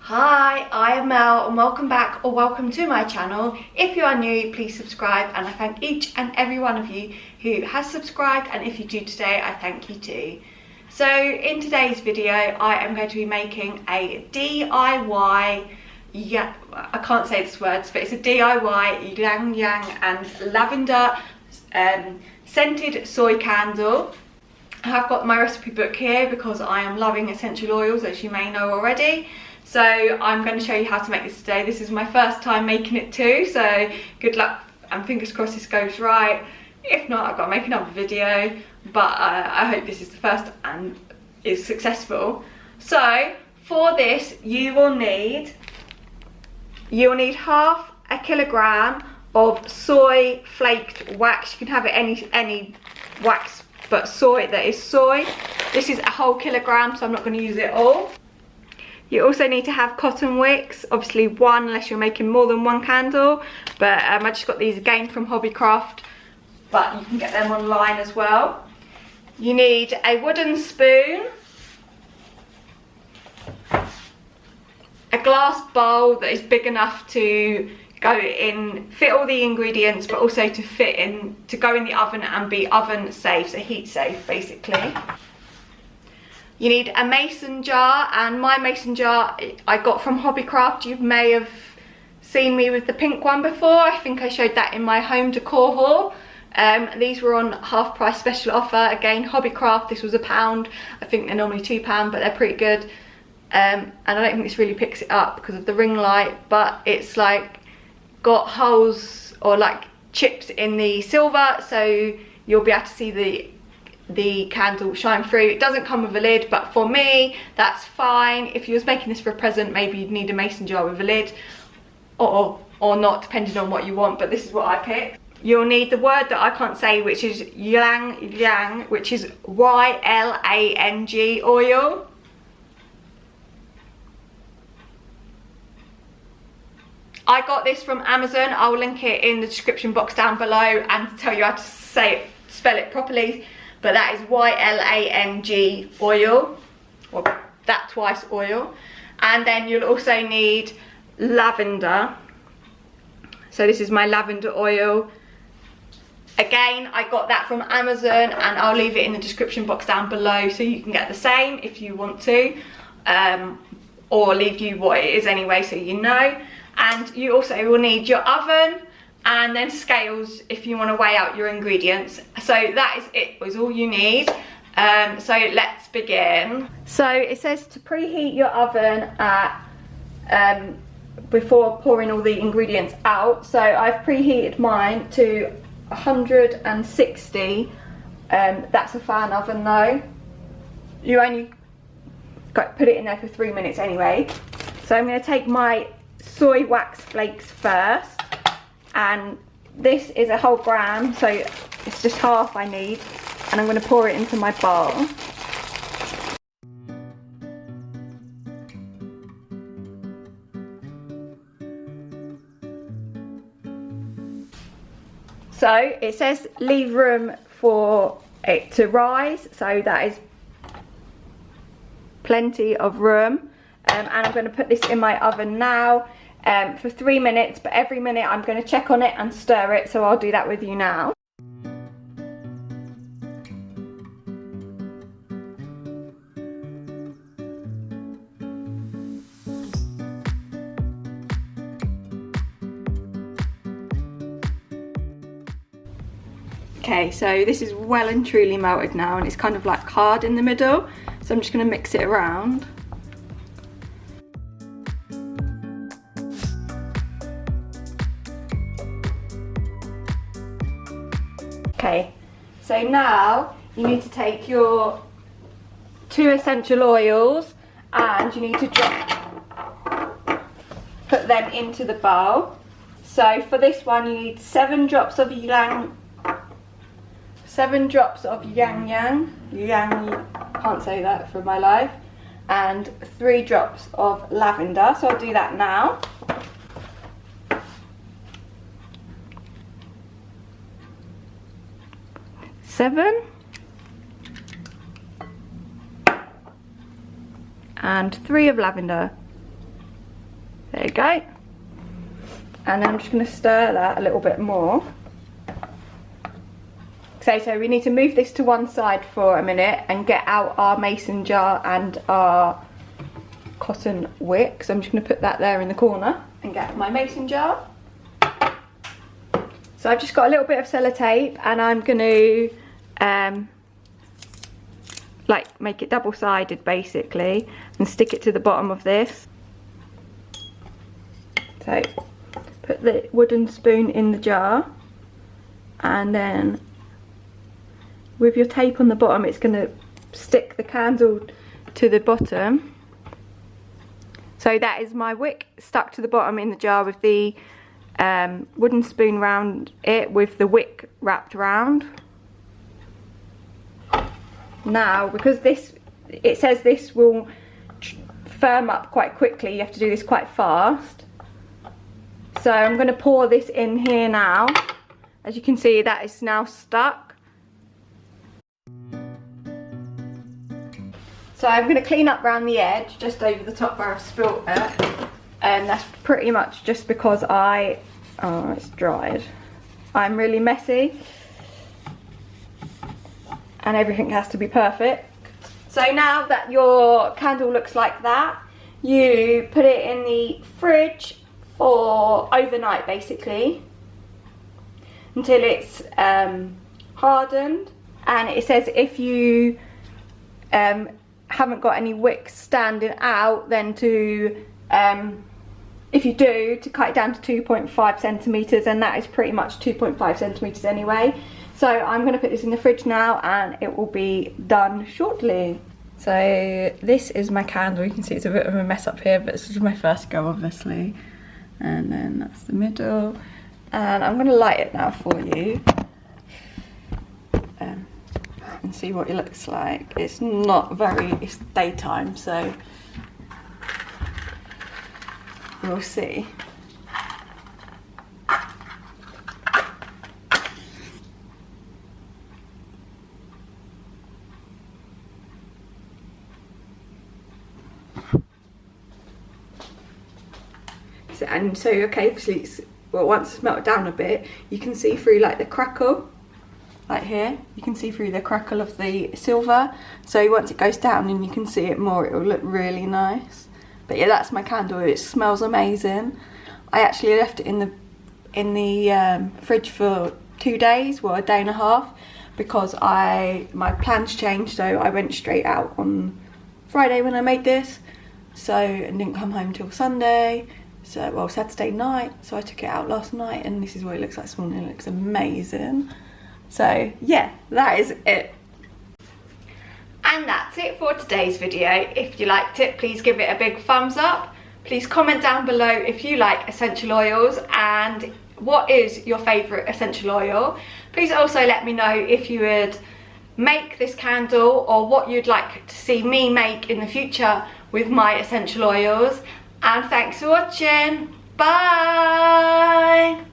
Hi, I am Mel and welcome back or welcome to my channel. If you are new, please subscribe, and I thank each and every one of you who has subscribed, and if you do today, I thank you too. So in today's video, I am going to be making a DIY, I can't say this words, but it's a DIY Ylang Ylang and Lavender scented soy candle. I have got my recipe book here because I am loving essential oils, as you may know already. So I'm going to show you how to make this today. This is my first time making it too, so good luck and fingers crossed this goes right. If not, I've got to make another video, but I hope this is the first and is successful. So for this you will need half a kilogram of soy flaked wax. You can have it any wax, but soy that is soy. This is a whole kilogram, so I'm not going to use it all. You also need to have cotton wicks, obviously one unless you're making more than one candle, but I just got these again from Hobbycraft, but you can get them online as well. You need a wooden spoon, a glass bowl that is big enough to go in, fit all the ingredients, but also to go in the oven and be oven safe, so heat safe basically. You need a mason jar, and my mason jar I got from Hobbycraft. You may have seen me with the pink one before. I think I showed that in my home decor haul. These were on half price special offer. Again, Hobbycraft, this was £1. I think they're normally £2, but they're pretty good. And I don't think this really picks it up because of the ring light, but it's like got holes or like chips in the silver, so you'll be able to see the candle shine through. It doesn't come with a lid, but for me that's fine. If you was making this for a present, maybe you'd need a mason jar with a lid, or not, depending on what you want, but this is what I picked. You'll need the word that I can't say, which is Ylang Ylang, which is YLANG oil. I got this from Amazon. I'll link it in the description box down below and tell you how to spell it properly. But that is YLANG oil, or that twice oil. And then you'll also need lavender. So this is my lavender oil. Again, I got that from Amazon, and I'll leave it in the description box down below so you can get the same if you want to. Or leave you what it is anyway, so you know. And you also will need your oven, and then scales if you want to weigh out your ingredients. So that is it, was all you need. So let's begin. So it says to preheat your oven at before pouring all the ingredients out. So I've preheated mine to 160. That's a fan oven though. You only got to put it in there for 3 minutes anyway. So I'm going to take my soy wax flakes first. And this is a whole gram, so it's just half I need, and I'm going to pour it into my bowl. So it says leave room for it to rise, so that is plenty of room. And I'm going to put this in my oven now for 3 minutes, but every minute I'm going to check on it and stir it, so I'll do that with you now. Okay, so this is well and truly melted now, and it's kind of like hard in the middle, so I'm just going to mix it around. Okay, so now you need to take your 2 essential oils, and you need to put them into the bowl. So for this one you need 7 drops of Ylang Ylang, can't say that for my life, and 3 drops of lavender. So I'll do that now. Seven and 3 of lavender. go. And I'm just going to stir that a little bit more. So we need to move this to one side for a minute and get out our mason jar and our cotton wick. So I'm just going to put that there in the corner and get my mason jar. So I've just got a little bit of sellotape, and I'm going to like make it double-sided basically and stick it to the bottom of this. So put the wooden spoon in the jar, and then with your tape on the bottom it's going to stick the candle to the bottom. So that is my wick stuck to the bottom in the jar with the wooden spoon round it with the wick wrapped round. Now, because it says this will firm up quite quickly, you have to do this quite fast. So I'm going to pour this in here now. As you can see, that is now stuck. So I'm going to clean up around the edge, just over the top where I've spilt it. And that's pretty much just because oh, it's dried. I'm really messy. And everything has to be perfect. So now that your candle looks like that, you put it in the fridge for overnight basically, until it's hardened. And it says if you haven't got any wicks standing out, then if you do, to cut it down to 2.5 centimetres, and that is pretty much 2.5 centimetres anyway. So I'm going to put this in the fridge now, and it will be done shortly. So this is my candle. You can see it's a bit of a mess up here, but this is my first go obviously. And then that's the middle. And I'm going to light it now for you. And see what it looks like. It's it's daytime, so we'll see. So okay, obviously once it's melted down a bit, you can see through like the crackle, like here, you can see through the crackle of the silver. So once it goes down and you can see it more, it will look really nice. But yeah, that's my candle. It smells amazing. I actually left it in the fridge for 2 days, well, a day and a half, because my plans changed. So I went straight out on Friday when I made this, and didn't come home till Sunday. So, well, Saturday night. So I took it out last night, and this is what it looks like this morning. It looks amazing. So yeah, that is it. And that's it for today's video. If you liked it, please give it a big thumbs up. Please comment down below if you like essential oils and what is your favourite essential oil. Please also let me know if you would make this candle or what you'd like to see me make in the future with my essential oils. And thanks for watching. Bye!